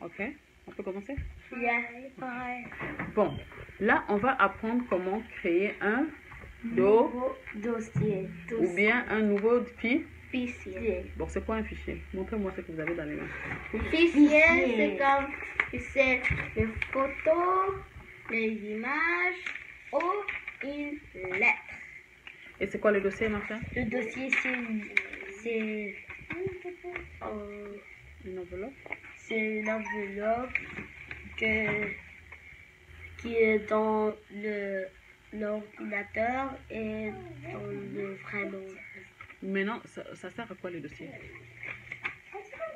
Ok, on peut commencer? Yeah. Bon, là, on va apprendre comment créer un Nouveau dossier. ou bien un nouveau Fichier. Bon, c'est quoi un fichier? Montrez-moi ce que vous avez dans les mains. Fichier, c'est comme c'est les photos, les images ou une lettre. Et c'est quoi le dossier, Martin? Le dossier, c'est Une enveloppe? c'est une enveloppe qui est dans l'ordinateur et dans le vrai monde. Maintenant, ça sert à quoi le dossier?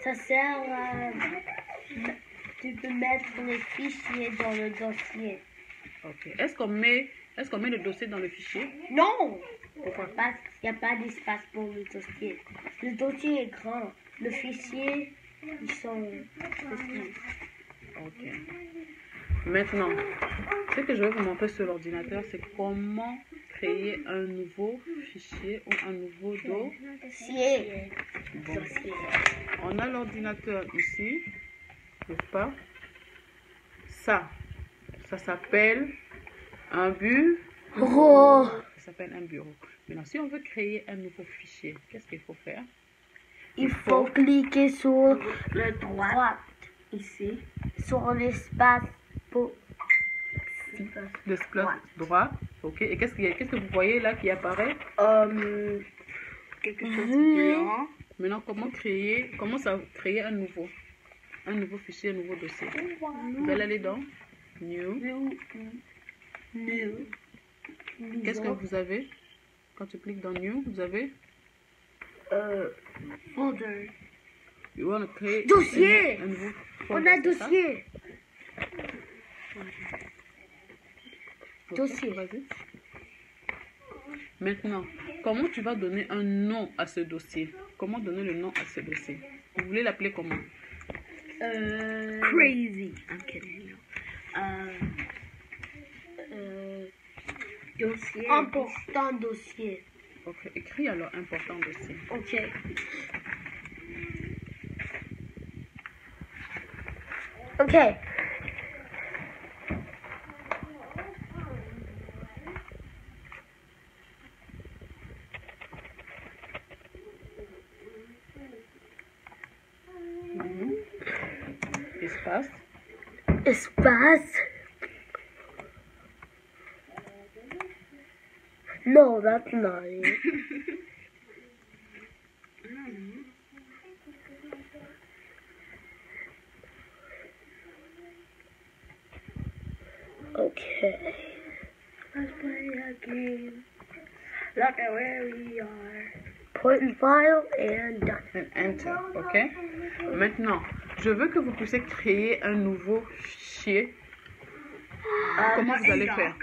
Ça sert à... Tu peux mettre les fichiers dans le dossier. Ok. Est-ce qu'on met le dossier dans le fichier? Non! Pourquoi? Parce qu'il n'y a pas d'espace pour le dossier. Le dossier est grand. Le fichier, ils sont petits. Ok. Maintenant, ce que je vais vous montrer sur l'ordinateur, c'est comment créer un nouveau fichier ou un nouveau Dossier. Bon. On a l'ordinateur ici, n'est-ce pas? Ça s'appelle un bureau. Ça s'appelle un bureau. Maintenant, si on veut créer un nouveau fichier, qu'est-ce qu'il faut faire? Il faut cliquer sur le droite ici, sur l'espace pour L'espace droit. Ok. Et qu'est-ce que vous voyez là qui apparaît? Quelque chose de blanc. Maintenant, comment créer un nouveau fichier, un nouveau dossier? Vous allez aller dans New. Qu'est-ce que vous avez? Quand tu cliques dans New, vous avez Folder. You want to create Dossier. un nouveau On folder, a c'est dossier. ça? Dossier. Vas-y. Maintenant, comment tu vas donner un nom à ce dossier? Comment donner le nom à ce dossier? Vous voulez l'appeler comment? Crazy. I'm kidding. Dossier. Important dossier. Ok, écris alors important dossier. Ok. Ok. Espace. Espace. No, that's not it. Okay. Let's play a game. Look at where we are. Put in file and done. And enter, ok? Maintenant, je veux que vous puissiez créer un nouveau fichier. Comment vous allez faire?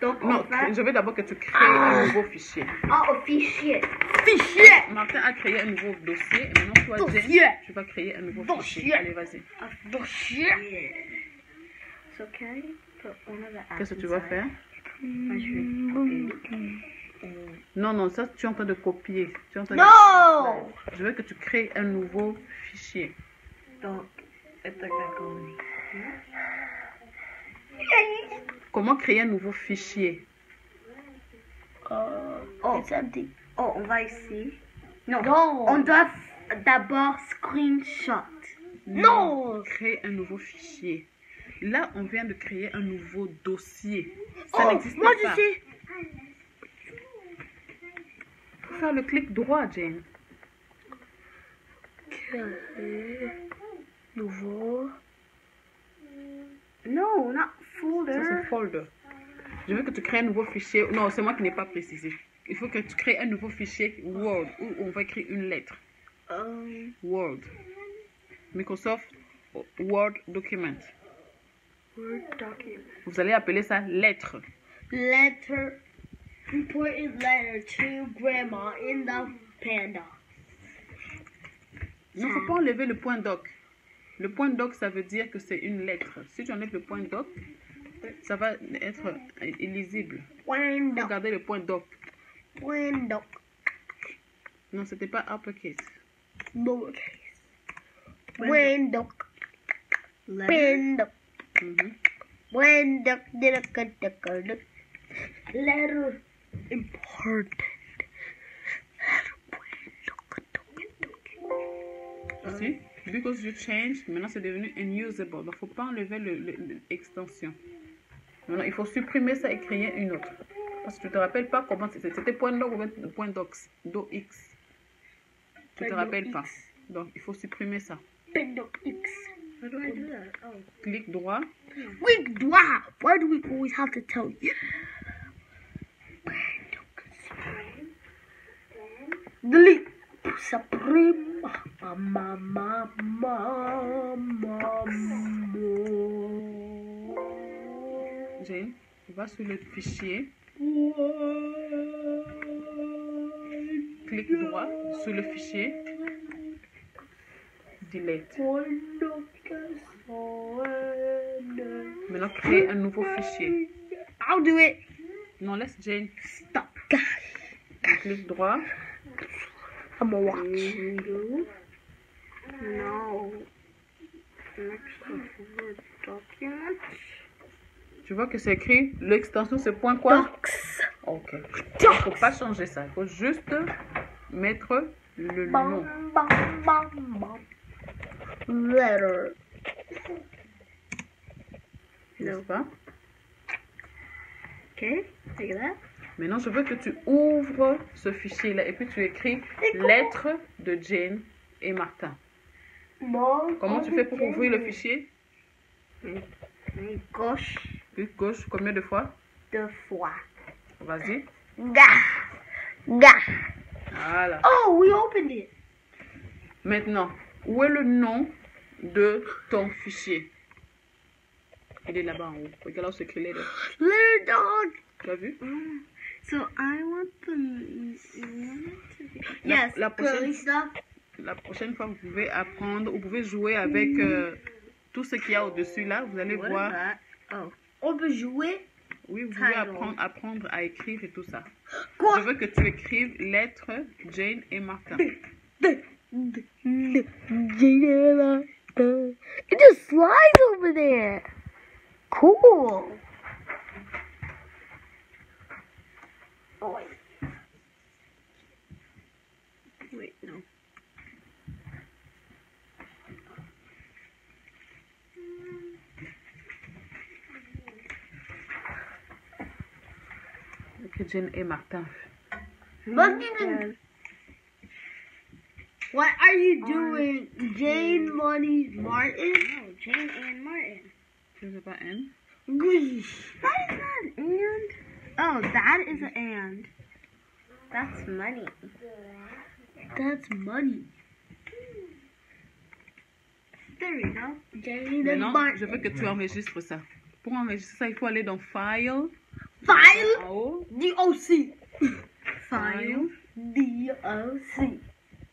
Donc, Non, je veux d'abord que tu crées un nouveau fichier. un fichier. Fichier. Martin a créé un nouveau dossier. Et maintenant, toi, Jane, tu vas créer un nouveau fichier. Allez, vas-y. Dossier. Qu'est-ce que tu vas faire? Non, ça, tu es en train de copier. Non! Je veux que tu crées un nouveau fichier. Donc, Comment créer un nouveau fichier? on va ici. Non. On doit d'abord screenshot. Non! Créer un nouveau fichier. Là, on vient de créer un nouveau dossier. Ça n'existe pas. Moi, je sais. Il faut faire le clic droit, Jane. Créer. Nouveau. Non, not folder. Ça, c'est folder. Je veux que tu crées un nouveau fichier. Non, c'est moi qui n'ai pas précisé. Il faut que tu crées un nouveau fichier Word où on va écrire une lettre. Word. Microsoft Word Document. Word document. Vous allez appeler ça lettre. Letter. Important letter to grandma in the panda. Il ne faut pas enlever le point doc. Le point doc, ça veut dire que c'est une lettre. Si tu enlèves le point doc, ça va être illisible. Point doc. Regardez le point doc. Point doc. Non, c'était pas uppercase. Lowercase. Point doc. Pen. Mhm. When the letter important. Ici, because you change, maintenant c'est devenu unusable. Donc, il ne faut pas enlever l'extension. Maintenant, il faut supprimer ça et créer une autre. Parce que tu ne te rappelles pas comment c'était. C'était point doc ou point dox. DOX. Tu ne te rappelles pas. Donc, il faut supprimer ça. Pendoc X. How do I do that? Oh. Clic droit. Click droit. Why do we always have to tell you? Delete. Supreme. Jane, va sur le fichier. Clic droit sur le fichier. Delete. Maintenant, crée un nouveau fichier. I'll do it. Non, laisse Jane. Stop. Clic droit. I'm gonna watch. No. Next Word document. Tu vois que c'est écrit, l'extension c'est point quoi? Docs. Ok. Il ne faut pas changer ça. Il faut juste mettre le nom. Letter. N'est-ce pas? Okay, take that. Maintenant, je veux que tu ouvres ce fichier-là et puis tu écris lettres de Jane et Martin. Comment tu fais pour ouvrir le fichier? Gauche. Clic gauche, combien de fois? 2 fois. Vas-y. Ga. Voilà. Oh, we opened it. Maintenant, où est le nom de ton fichier? Il est là-bas en haut. Regarde là où c'est écrit les lettres. Little dog. Tu as vu? So I want the Yes, la prochaine- girly stuff. La prochaine fois, vous pouvez apprendre, vous pouvez jouer avec tout ce qu'il y a au-dessus là. Vous allez What is voir. that? Oh. On peut jouer. Oui, vous pouvez Title. apprendre à écrire et tout ça. Quoi? Je veux que tu écrives lettres Jane et Martin. It just slides over there. Cool. Oh, wait. Wait, no. Ok, Jane et Martin. What are you doing, Jane, Money, Martin? No, Jane and Martin. Je ne sais pas, N. Gosh. That is not an and. Oh, that is an and. That's money. That's money. There we go. Jane and Maintenant, Martin. je veux que tu enregistres ça. Pour enregistrer ça, il faut aller dans File. File. En haut. D-O-C. File. D-O-C.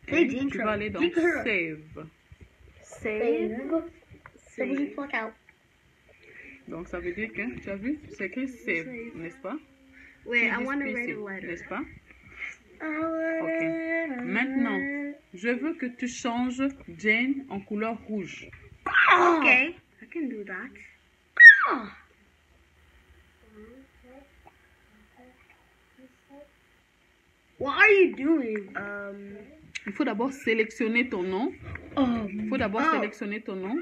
Et Hey, tu vas aller dans Jinx. Save. Save. Ça vous fuck out. Donc, ça veut dire que, tu as vu, c'est écrit Save, n'est-ce pas? Wait, I Sur want to this write a PC, letter. n'est-ce pas? Ok. Maintenant, je veux que tu changes Jane en couleur rouge. Okay, I can do that. What are you doing? Il faut d'abord sélectionner ton nom. Il faut d'abord sélectionner ton nom.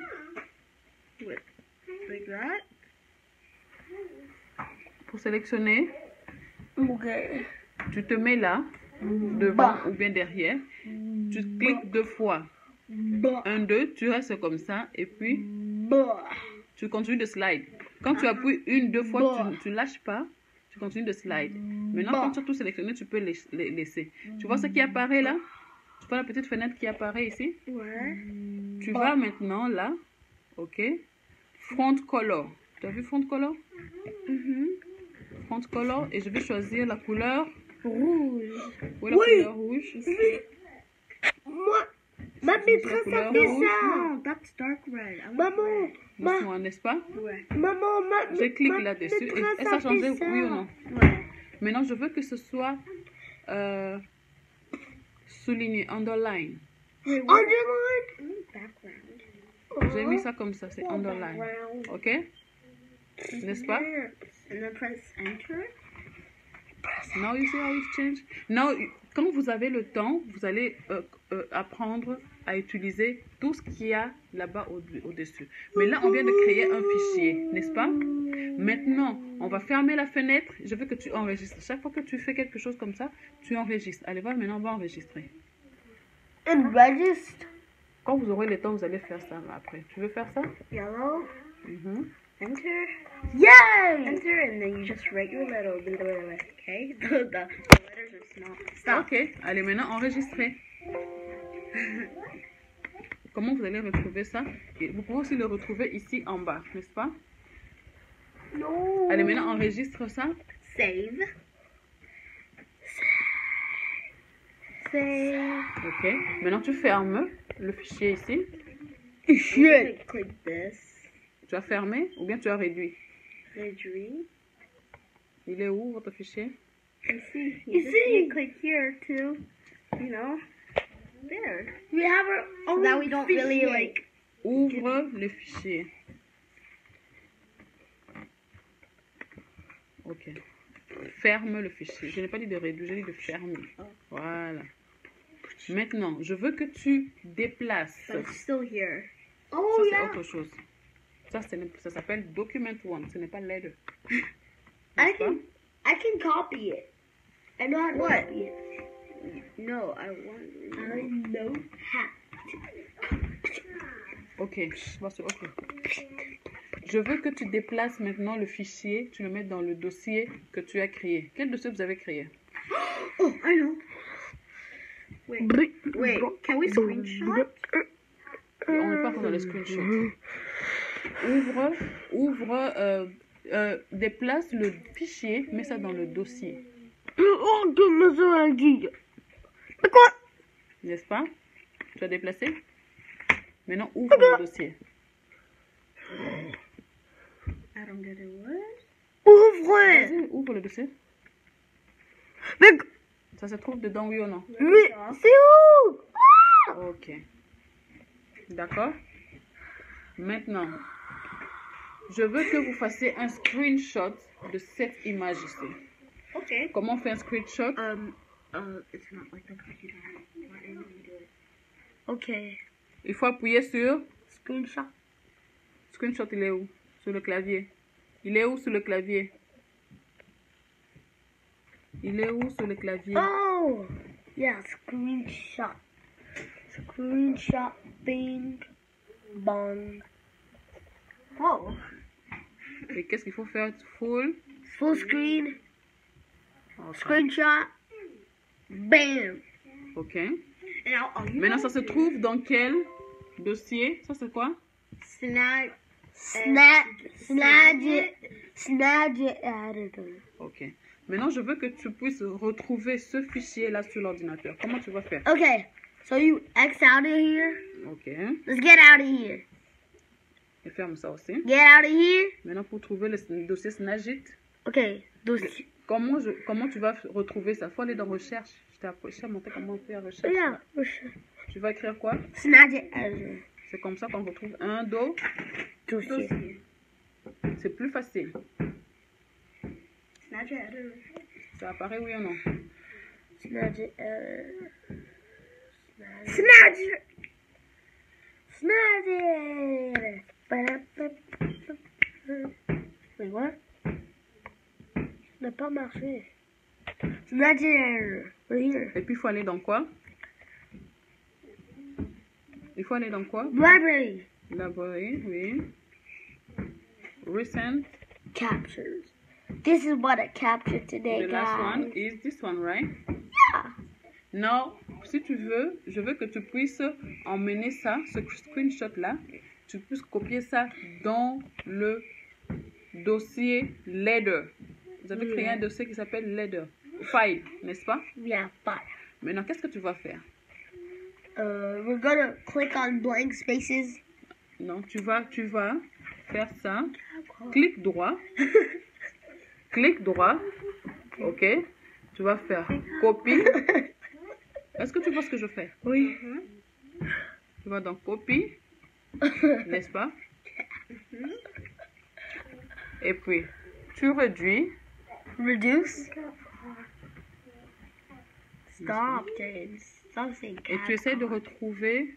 Like that. Pour sélectionner, Okay. tu te mets là, devant ou bien derrière. Tu cliques 2 fois. 1, 2, tu restes comme ça et puis tu continues de slide. Quand tu appuies 1, 2 fois, tu ne lâches pas, tu continues de slide. Maintenant, quand tu as tout sélectionné, tu peux les laisser. Tu vois ce qui apparaît là? Tu vois la petite fenêtre qui apparaît ici? Where? Tu vas maintenant là, ok? Front color. Tu as vu front color? Front color et je vais choisir la couleur Rouge. où est la couleur rouge. Moi, ma La maîtresse couleur a fait rouge. ça. No, that's dark red. I want Maman, Doucement, n'est-ce pas? Ouais. maman, Je clique là-dessus. Et ça a changé, oui ou non? Ouais. Maintenant, je veux que ce soit souligné, underline. Underline. Background. J'ai mis ça comme ça, c'est underline. Ok? N'est-ce pas? And then press enter. Now you see how it's changed? Now, quand vous avez le temps, vous allez apprendre à utiliser tout ce qu'il y a là-bas au-dessus. Mais là, on vient de créer un fichier, n'est-ce pas? Maintenant, on va fermer la fenêtre. Je veux que tu enregistres. Chaque fois que tu fais quelque chose comme ça, tu enregistres. Allez, voir, maintenant, on va enregistrer. Register. Quand vous aurez le temps, vous allez faire ça après. Tu veux faire ça? Yellow. Enter. Yay! Enter, and then you just write your letter. Okay? The letters are small. Stop. Ok, allez maintenant enregistrer. Comment vous allez retrouver ça? Et vous pouvez aussi le retrouver ici en bas, n'est-ce pas? No. Allez maintenant enregistre ça. Save. Save. Ok, maintenant tu fermes le fichier ici. Shit. Click this. Tu as fermé ou bien tu as réduit? Réduit. Il est où votre fichier? You see. You just see. need to click here to, you know, there. We have our So own that we don't really fichier. like. Ouvre le fichier. Ok. Ferme le fichier. Je n'ai pas dit de réduire, j'ai dit de fermer. Voilà. Maintenant, je veux que tu déplaces. But it's still here. Ça, Oh c'est yeah. autre chose. Ça s'appelle Document One. Ce n'est pas Letter. I can copy it. I know how to What? copy it. No, I want. I know how. Ok. Ok. Je veux que tu déplaces maintenant le fichier. Tu le mets dans le dossier que tu as créé. Quel dossier vous avez créé? Oh, I know. Wait, can we screenshot? On n'est pas encore dans le screenshot. Déplace le fichier, mets ça dans le dossier. Quoi? N'est-ce pas? Tu as déplacé? Maintenant, ouvre le dossier. I don't get it. What? Ouvre. Vas-y, ouvre le dossier. Mais, Ça se trouve dedans, oui ou non? mais c'est où? Ok. D'accord? Maintenant, je veux que vous fassiez un screenshot de cette image ici. Okay. Comment on fait un screenshot? It's not like the computer. Why didn't you do it? Okay. Il faut appuyer sur... Screenshot. Screenshot, il est où? Sur le clavier. Il est où sur le clavier? Il est où sur le clavier? Oh, yeah, screenshot. Screenshot, bing, bong. Whoa. Et qu'est-ce qu'il faut faire? Full. Full screen, Ok. screenshot, bam. Ok. Now, Maintenant, ça se trouve dans quel dossier? Ça, c'est quoi? Snag. Snagit editor. Ok. Maintenant, je veux que tu puisses retrouver ce fichier-là sur l'ordinateur. Comment tu vas faire? Okay, so you X out of here. Ok. Let's get out of here. Et ferme ça aussi. Get out of here. Maintenant, pour trouver le dossier Snagit, Okay, dossier. comment tu vas retrouver ça? Il faut aller dans Recherche. Je t'ai montré comment faire Recherche. Yeah, Tu vas écrire quoi? Snagit editor. C'est comme ça qu'on retrouve un Dossier. C'est plus facile. Snagit editor. Ça apparaît oui ou non? Snagit editor. Snagit. Snagit. Wait, what? Ça n'a pas marché. Snagit editor. Right here. Et puis, il faut aller dans quoi? Il faut aller dans quoi? Library. Library, oui. Recent. Captures. This is what I captured today, The last one guys. is this one, right? Yeah. Now, si tu veux, je veux que tu puisses emmener ça, ce screenshot-là, tu puisses copier ça dans le dossier Letter. Vous avez créé un dossier qui s'appelle Letter. File, n'est-ce pas? Yeah, fine. Maintenant, qu'est-ce que tu vas faire? We're gonna click on blank spaces. Non, tu vas faire ça. Clic droit. Clic droit. Ok. Tu vas faire copie. Est-ce que tu vois ce que je fais? Oui. Tu vas dans copie. n'est-ce pas? Et puis, tu réduis. Reduce. Stop, James. Stop saying Et tu essaies de retrouver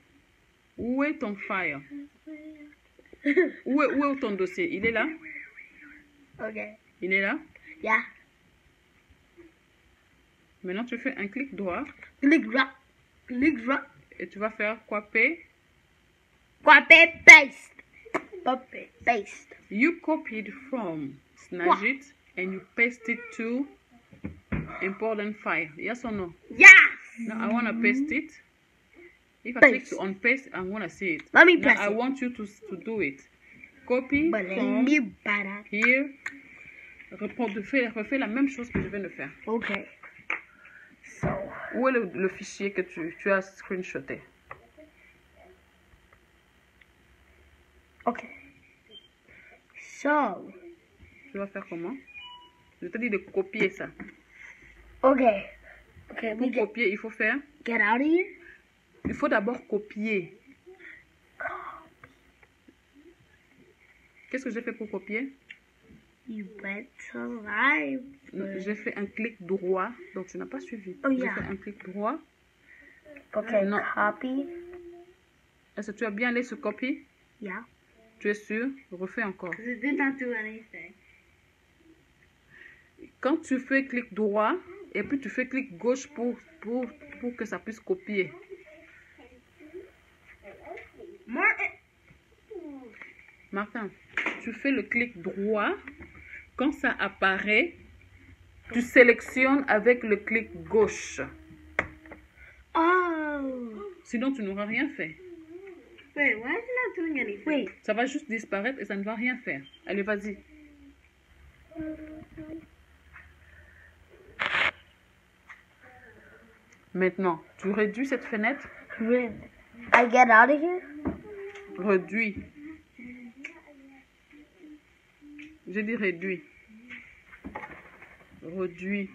où est ton file. Où est ton dossier? Il est là? Okay. Il est là? Yeah. Maintenant, tu fais un clic droit Click drop. Click drop. et tu vas faire copy. Copy paste. Copy paste. You copied from Snagit and you paste it to important file. Yes or no? Yes. Now I want to paste it. If I Paste. click on paste, I want to see it. Let me Now press I it. want you to do it. Copy But let from me better. here. Refais la même chose que je viens de faire. Okay. So. Où est le fichier que tu as screenshoté? Okay. So. Tu vas faire comment? Je te dis de copier ça. Okay. Okay. Pour copier, il faut faire. Get out of here. Il faut d'abord copier. Qu'est-ce que j'ai fait pour copier? You went to live. J'ai fait un clic droit, donc tu n'as pas suivi. Oh, J'ai yeah. fait un clic droit. Okay. No. Copy. Est-ce que tu as bien allé sur copy? Yeah. Tu es sûr? Refais encore. It did not do anything. Quand tu fais clic droit, et puis tu fais clic gauche pour que ça puisse copier. Martin, tu fais le clic droit. Quand ça apparaît, tu sélectionnes avec le clic gauche. Oh. Sinon, tu n'auras rien fait. Wait, why is it not doing anything? Wait. Ça va juste disparaître et ça ne va rien faire. Allez, vas-y. Maintenant, tu réduis cette fenêtre. I get out of here? Réduis. J'ai dit réduis. Réduis.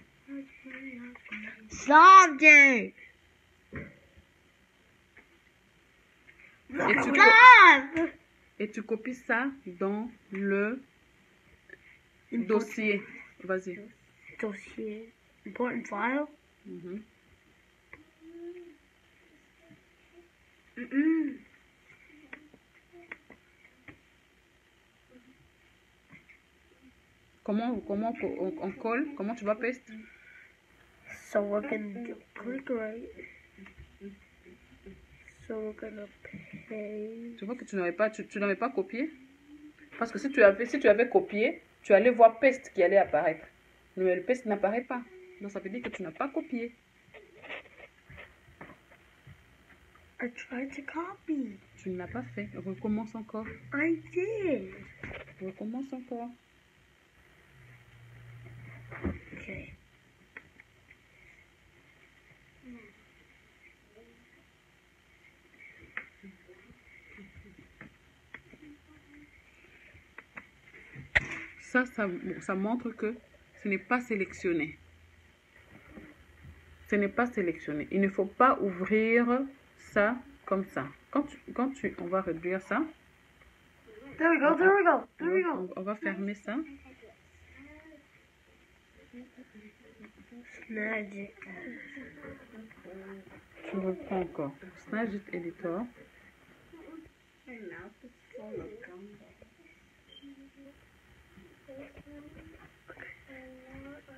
Something. Stop. Et tu copies ça dans le dossier. Vas-y. Dossier. Important file. Mhm. Comment on colle? Comment tu vas paste? So we're gonna click right. So we're gonna paste. Tu vois que tu n'avais pas copié? Parce que si tu avais copié, tu allais voir paste qui allait apparaître. Mais le paste n'apparaît pas. Donc ça veut dire que tu n'as pas copié. I tried to copy. Tu ne l'as pas fait. Recommence encore. I did. Recommence encore. Okay. Ça montre que ce n'est pas sélectionné. Ce n'est pas sélectionné. Il ne faut pas ouvrir ça comme ça. On va réduire ça. There we go, there we go, there we go. On va fermer ça. Snagit. Tu reprends encore. Snagit Editor. My mouth is full of gumbo.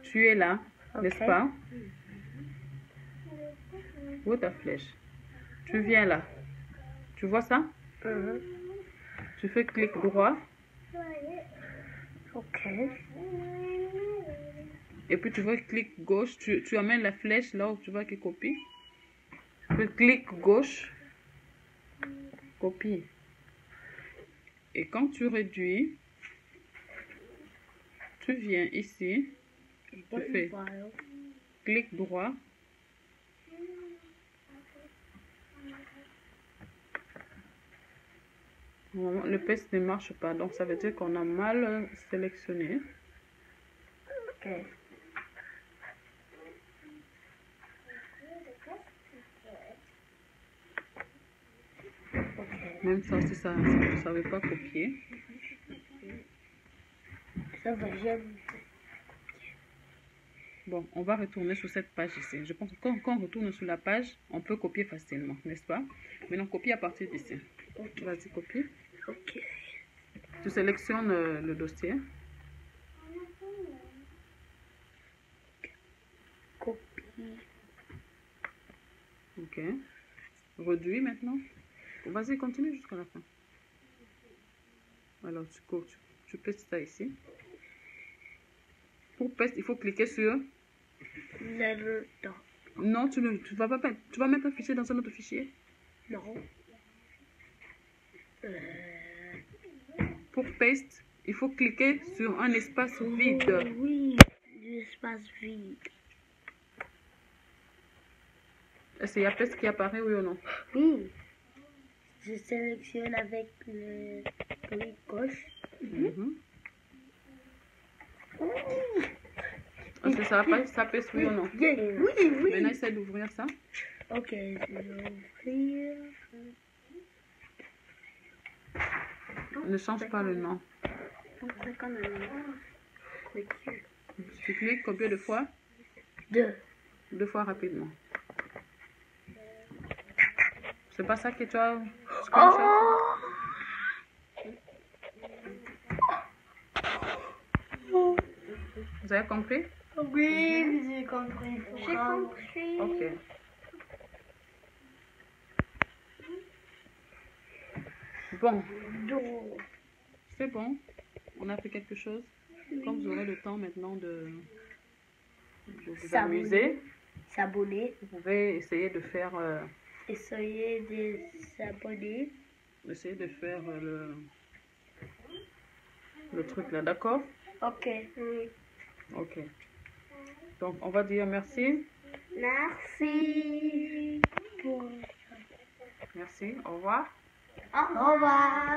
Tu es là, n'est-ce Ok. pas? Où est ta flèche? Tu viens là. Tu vois ça? Tu fais clic droit. Okay. Et puis tu fais clic gauche. Tu amènes la flèche là où tu vois qu'il copie. Tu fais clic gauche. Copie. Et quand tu réduis, tu viens ici. Tu fais File. clic droit. Normalement, le paste ne marche pas. Donc ça veut dire qu'on a mal sélectionné. Okay. Okay. Même ça aussi, ça ne savait pas copier. Ça va jamais. Bon, on va retourner sur cette page ici. Je pense que quand on retourne sur la page, on peut copier facilement, n'est-ce pas? Maintenant, copie à partir d'ici. Ok. Vas-y, copie. Ok. Tu sélectionnes le dossier. Copie. Ok. Réduis maintenant. Vas-y, continue jusqu'à la fin. Alors, tu pastes ça ici. Pour paste, il faut cliquer sur... Le temps. Non, tu vas pas mettre. Tu vas mettre un fichier dans un autre fichier. Non. Pour paste, il faut cliquer sur un espace vide. Oui, l'espace vide. Est-ce qu'il y a paste qui apparaît, oui ou non? Oui. Je sélectionne avec le clic gauche. Est-ce que ça paste, oui ou non? Oui. Maintenant, essaie d'ouvrir ça. Ok, je vais ouvrir. Ne change pas le nom. C'est comme Tu cliques combien de fois? 2. 2 fois rapidement. C'est pas ça que tu as screenshot? Vous avez compris? Oui, j'ai compris. J'ai compris. Ok. Bon, c'est bon. On a fait quelque chose. Quand vous aurez le temps maintenant de vous amuser, S'abonner. vous pouvez essayer de faire, Essayez de s'abonner. le truc là, d'accord? Ok. Oui. Ok. Donc, on va dire merci. Merci. Merci. Au revoir. Au revoir.